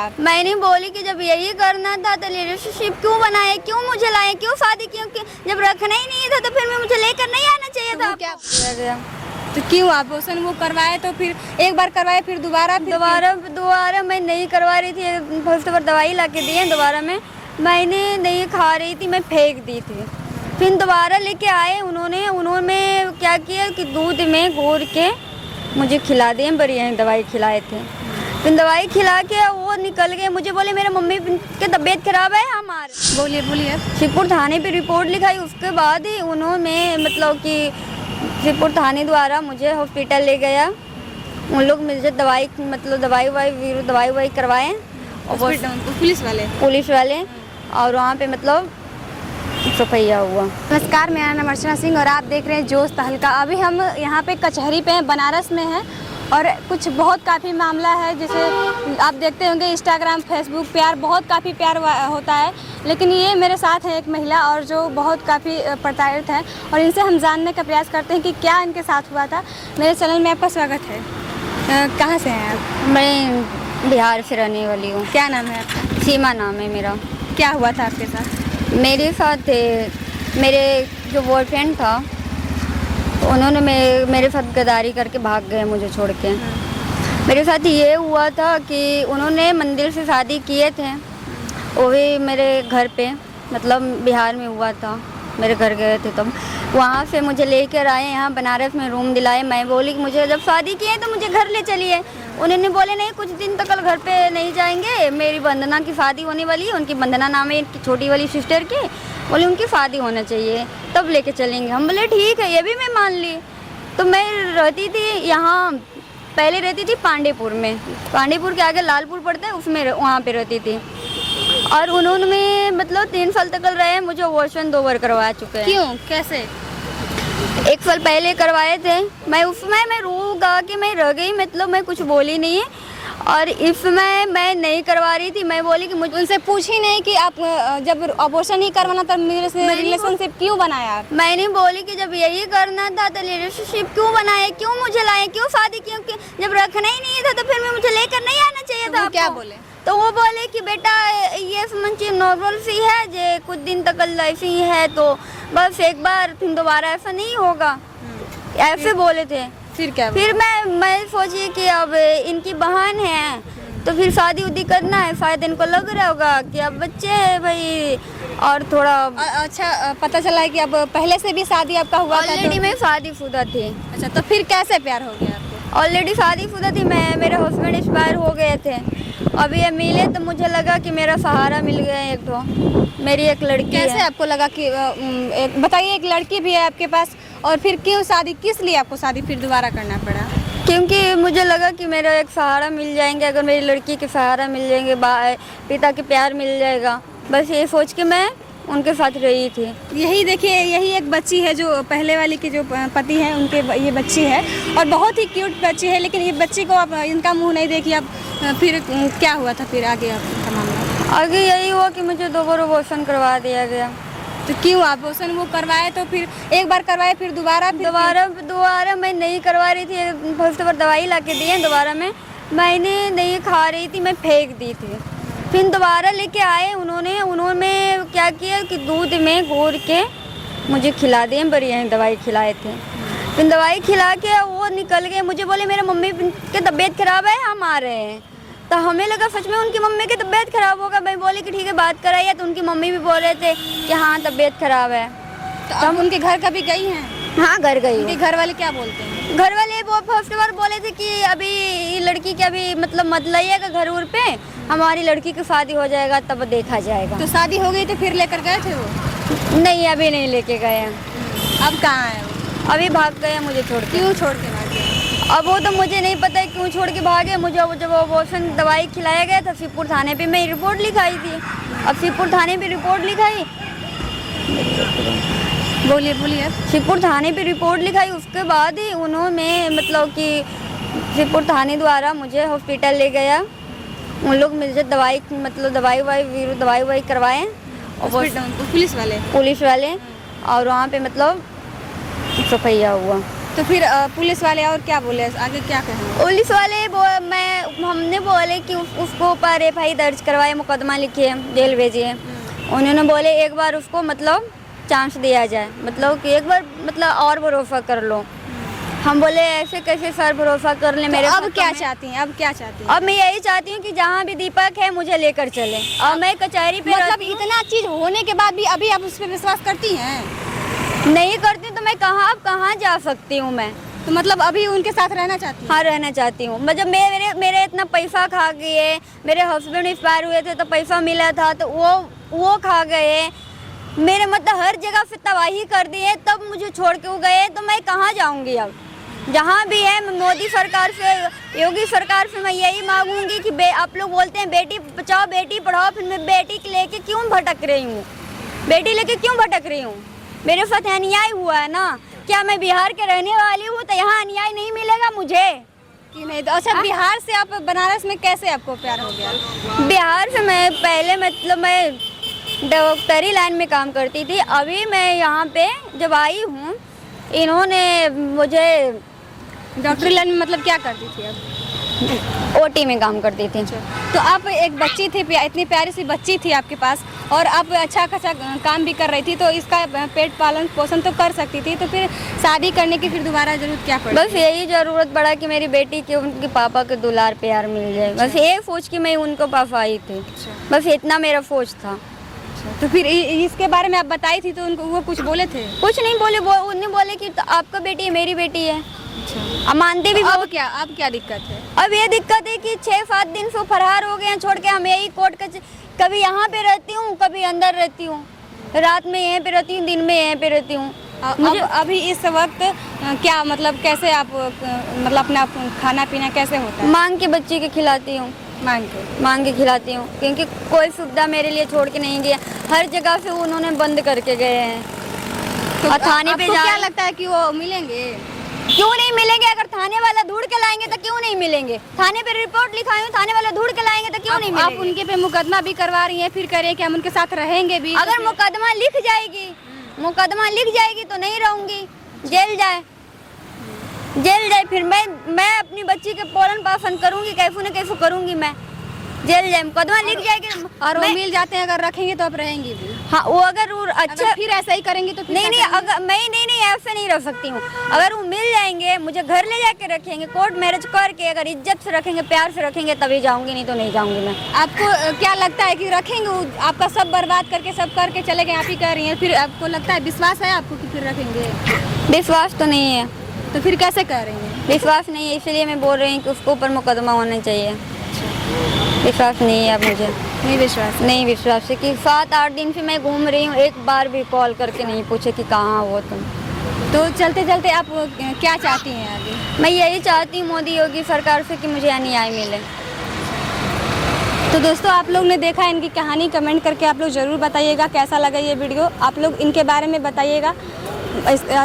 आप? मैंने बोली कि जब यही करना था तो रिलेशनशिप क्यों बनाए, क्यों मुझे लाए, क्यों शादी, क्यों जब रखना ही नहीं था तो फिर मैं मुझे लेकर नहीं आना चाहिए था। क्या गया तो क्यों अबॉर्शन वो करवाए? तो फिर एक बार करवाए फिर दोबारा दोबारा मैं नहीं करवा रही थी। फर्स्ट बार दवाई ला के दी, दोबारा मैंने नहीं खा रही थी, मैं फेंक दी थी। फिर दोबारा लेके आए उन्होंने क्या किया कि दूध में घोर के मुझे खिला दिए, बढ़िया दवाई खिलाए थे। फिर दवाई खिला के वो निकल गए। मुझे बोले मेरे मम्मी की तबीयत खराब है, हमारे बोलिए। शिवपुर थाने पे रिपोर्ट लिखाई। उसके बाद ही उन्होंने मतलब कि शिवपुर थाने द्वारा मुझे हॉस्पिटल ले गया। उन लोग मुझे दवाई करवाए और पुलिस वाले और वहाँ पे मतलब सफैया हुआ। नमस्कार, मेरा नाम अर्चना सिंह और आप देख रहे हैं जोश तहलका। अभी हम यहाँ पे कचहरी पे हैं, बनारस में हैं और कुछ बहुत काफ़ी मामला है। जैसे आप देखते होंगे इंस्टाग्राम, फेसबुक काफ़ी प्यार होता है, लेकिन ये मेरे साथ है एक महिला और जो बहुत काफ़ी प्रताड़ित है और इनसे हम जानने का प्रयास करते हैं कि क्या इनके साथ हुआ था। मेरे चैनल में आपका स्वागत है। कहाँ से हैं आप? मैं बिहार से रहने वाली हूँ। क्या नाम है आपका? सीमा नाम है मेरा। क्या हुआ था आपके साथ? मेरे साथ मेरे जो बॉयफ्रेंड था उन्होंने मेरे साथ गद्दारी करके भाग गए मुझे छोड़ के। मेरे साथ ये हुआ था कि उन्होंने मंदिर से शादी किए थे, वो भी मेरे घर पे मतलब बिहार में हुआ था। मेरे घर गए थे तब वहाँ से मुझे लेकर आए, यहाँ बनारस में रूम दिलाए। मैं बोली कि मुझे जब शादी किए तो मुझे घर ले चलिए। उन्होंने बोले नहीं, कुछ दिन तक घर पे नहीं जाएंगे, मेरी वंदना की शादी होने वाली है। उनकी वंदना नाम है छोटी वाली सिस्टर की, बोले उनकी शादी होना चाहिए तब लेके चलेंगे। हम बोले ठीक है, ये भी मैं मान ली। तो मैं रहती थी यहाँ, पहले रहती थी पांडेपुर में, पांडेपुर के आगे लालपुर पड़ता है उसमें, वहाँ पे रहती थी। और उन्होंने मतलब 3 साल तक रहे, मुझे अबॉर्शन 2 बार करवा चुके हैं। क्यों, कैसे? 1 साल पहले करवाए थे। मैं उसमें मैं रो गा के मैं रह गई, मतलब मैं कुछ बोली नहीं। और इसमें मैं नहीं करवा रही थी। मैं बोली कि मुझे उनसे पूछी नहीं कि आप जब अबॉर्शन ही करवाना था मेरे से रिलेशनशिप क्यों बनाया? मैंने बोली कि जब यही करना था तो रिलेशनशिप क्यों बनाए, क्यों मुझे लाए, क्यों शादी, क्यों जब रखना ही नहीं था तो फिर मैं मुझे लेकर नहीं आना चाहिए था। क्या बोले? तो वो बोले कि बेटा ये समझ नॉर्मल सी है, जे कुछ दिन तक लाइफ ही है तो बस एक बार, फिर दोबारा ऐसा नहीं होगा, ऐसे बोले थे। फिर क्या? फिर मैं सोची कि अब इनकी बहन है तो फिर शादी उदी करना है, शायद इनको लग रहा होगा कि अब बच्चे हैं भाई और थोड़ा। अच्छा, पता चला है कि अब पहले से भी शादी आपका हुआ था? ऑलरेडी मैं शादीशुदा थी। अच्छा, तो फिर कैसे प्यार हो गया आपको? ऑलरेडी शादीशुदा थी मैं, मेरे हस्बैंड एक्सपायर हो गए थे। अभी ये मिले तो मुझे लगा कि मेरा सहारा मिल गया एक तो। मेरी एक लड़की कैसे है। आपको लगा कि बताइए, एक लड़की भी है आपके पास और फिर क्यों शादी, किस लिए आपको शादी फिर दोबारा करना पड़ा? क्योंकि मुझे लगा कि मेरा एक सहारा मिल जाएंगे, अगर मेरी लड़की के सहारा मिल जाएंगे, पिता के प्यार मिल जाएगा, बस ये सोच के मैं उनके साथ रही थी। यही देखिए, यही एक बच्ची है जो पहले वाली के जो पति हैं उनके, ये बच्ची है और बहुत ही क्यूट बच्ची है। लेकिन ये बच्ची को आप इनका मुंह नहीं देखिए। अब फिर क्या हुआ था फिर आगे आपका मामला? आगे यही हुआ कि मुझे 2 बार अबॉर्शन करवा दिया गया। तो क्यों अबॉर्शन वो करवाए? तो फिर एक बार करवाए फिर दोबारा मैं नहीं करवा रही थी। फर्स्ट बार दवाई ला के दी, दोबारा मैंने नहीं खा रही थी, मैं फेंक दी थी। फिर दोबारा लेके आए उन्होंने क्या किया कि दूध में घोर के मुझे खिला दिए, बढ़िया दवाई खिलाए थे। फिर दवाई खिला के वो निकल गए। मुझे बोले मेरे मम्मी की तबीयत खराब है, हम आ रहे हैं। तो हमें लगा सच में उनकी मम्मी की तबीयत खराब होगा। मैं बोली कि ठीक है बात कराइए, तो उनकी मम्मी भी बोल रहे थे कि हाँ तबीयत खराब है। तो हम उनके घर कभी गई हैं? हाँ, घर गई। उनके घर वाले क्या बोलते हैं? घर वाले वो फर्स्ट बार बोले थे कि अभी लड़की के अभी मतलब मत लाइएगा घर उर पे, हमारी लड़की की शादी हो जाएगा तब देखा जाएगा। तो शादी हो गई तो फिर लेकर गए थे वो? नहीं, अभी नहीं लेके गए हैं। अब कहाँ है वो? अभी भाग गए मुझे छोड़ के। क्यों छोड़ के भागे? अब वो तो मुझे नहीं पता है क्यों छोड़ के भागे। मुझे जब अबॉर्शन दवाई खिलाया गया था शिवपुर थाने पे मैं रिपोर्ट लिखाई थी। अब शिवपुर थाने पे रिपोर्ट लिखाई, बोलिए। शिवपुर थाने पे रिपोर्ट लिखाई, उसके बाद ही उन्होंने मतलब कि शिवपुर थाने द्वारा मुझे हॉस्पिटल ले गया। उन लोग मुझे दवाई करवाए पुलिस वाले और वहाँ पे मतलब सफैया हुआ। तो फिर पुलिस वाले और क्या बोले, आगे क्या कहें? पुलिस वाले हमने बोले कि उसको ऊपर FI दर्ज करवाए, मुकदमा लिखिए, जेल भेजिए। उन्होंने बोले एक बार उसको मतलब चांस दिया जाए, मतलब कि एक बार मतलब और भरोसा कर लो। हम बोले ऐसे कैसे सर भरोसा कर ले मेरे। अब क्या चाहती हैं? अब क्या चाहती हैं? अब मैं यही चाहती हूँ कि जहाँ भी दीपक है मुझे लेकर चले। और मैं कचहरी पे मतलब इतना चीज होने के बाद भी अभी आप उस पर विश्वास करती हैं? नहीं करती तो मैं कहाँ जा सकती हूँ मैं? तो मतलब अभी उनके साथ रहना चाहती हैं? हाँ, रहना चाहती हूँ। मतलब मेरे इतना पैसा खा गए, मेरे हस्बैंड एक्सपायर हुए थे तो पैसा मिला था तो वो खा गए, मेरे मतलब हर जगह से तबाही कर दिए, तब मुझे छोड़ के वो गए। तो मैं कहाँ जाऊँगी अब? जहाँ भी है मैं मोदी सरकार से, योगी सरकार से मैं यही मांगूंगी कि आप लोग बोलते हैं बेटी बचाओ बेटी पढ़ाओ, फिर मैं बेटी लेके क्यों भटक रही हूँ? बेटी लेके क्यों भटक रही हूँ? मेरे साथ अन्याय हुआ है ना। क्या मैं बिहार के रहने वाली हूँ तो यहाँ अन्याय नहीं मिलेगा मुझे कि नहीं? तो अच्छा, बिहार से आप बनारस में कैसे आपको प्यार हो गया? बिहार से मैं पहले मतलब मैं डॉक्टरी लाइन में काम करती थी। अभी मैं यहाँ पे जब आई हूँ, इन्होंने मुझे डॉक्टरी लाइन में मतलब क्या करती थी आप? OT में काम करती थी। तो आप एक बच्ची थी, इतनी प्यारी सी बच्ची थी आपके पास, और आप अच्छा खासा काम भी कर रही थी, तो इसका पेट पालन पोषण तो कर सकती थी। तो फिर शादी करने की फिर दोबारा जरूरत क्या पड़ी? बस यही जरूरत पड़ा कि मेरी बेटी के उनके पापा के दुलार प्यार मिल जाए। बस ये सोच के मैं उनको पास आई थी। बस इतना मेरा सोच था। तो फिर इसके बारे में आप बताई थी तो उनको वो कुछ बोले थे? कुछ नहीं बोले। उन्हें बोले कि तो आपका बेटी है, मेरी बेटी है। अब मानते भी। अब क्या दिक्कत है? अब ये दिक्कत है कि 6-7 दिन से फरार हो गए हैं छोड़ के। हम यही कोर्ट का, कभी यहाँ पे रहती हूँ, कभी अंदर रहती हूँ, रात में यहीं पे रहती हूँ, दिन में यहीं पे रहती हूँ। मुझे अभी इस वक्त क्या मतलब कैसे आप मतलब अपना खाना पीना कैसे होता है? मांग के बच्ची के खिलाती हूँ, मांग के खिलाती हूँ, क्योंकि कोई सुविधा मेरे लिए छोड़ के नहीं गया। हर जगह से उन्होंने बंद करके गए हैं। तो और थाने पे क्या लगता है कि वो मिलेंगे? क्यों नहीं मिलेंगे? अगर थाने वाला ढूंढ के लाएंगे तो क्यों नहीं मिलेंगे? थाने पे रिपोर्ट लिखाई हूँ, थाने वाला ढूंढ के लाएंगे तो क्यों नहीं मिलेंगे? आप उनके पे मुकदमा भी करवा रही हैं, फिर कह रहे हैं कि हम उनके साथ रहेंगे भी। अगर मुकदमा लिख जाएगी तो नहीं रहूंगी, जेल जाए फिर मैं अपनी बच्ची के पालन पोषण करूंगी, कैसे न कैसे करूंगी मैं। जेल जाए, मुकदमा लिख जाएगी और वो मिल जाते हैं, अगर रखेंगे तो आप रहेंगी भी। हाँ, वो अगर अच्छा फिर ऐसा ही करेंगे तो फिर नहीं अगर मैं नहीं ऐसे नहीं रह सकती हूँ। अगर वो मिल जाएंगे, मुझे घर ले जाके रखेंगे, कोर्ट मैरिज करके अगर इज्जत से रखेंगे, प्यार से रखेंगे, तभी जाऊंगी, नहीं तो नहीं जाऊंगी मैं। आपको क्या लगता है कि रखेंगे? आपका सब बर्बाद करके सब करके चले गए, आप ही कह रही हैं, फिर आपको लगता है, विश्वास है आपको कि फिर रखेंगे? विश्वास तो नहीं है। तो फिर कैसे कह रही हैं? विश्वास नहीं है, इसलिए मैं बोल रही हूँ कि उसको ऊपर मुकदमा होना चाहिए। विश्वास नहीं है अब मुझे। नहीं विश्वास है कि 7-8 दिन से मैं घूम रही हूँ, एक बार भी कॉल करके नहीं पूछे कि कहाँ हो तुम। तो चलते चलते आप क्या चाहती हैं आगे? मैं यही चाहती हूँ मोदी योगी सरकार से कि मुझे अन्याय मिले। तो दोस्तों, आप लोग ने देखा इनकी कहानी, कमेंट करके आप लोग ज़रूर बताइएगा कैसा लगा ये वीडियो। आप लोग इनके बारे में बताइएगा।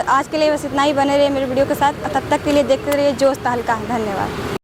आज के लिए बस इतना ही, बने रहिए मेरे वीडियो के साथ। तब तक के लिए देखते रहिए जोश तहलका। धन्यवाद।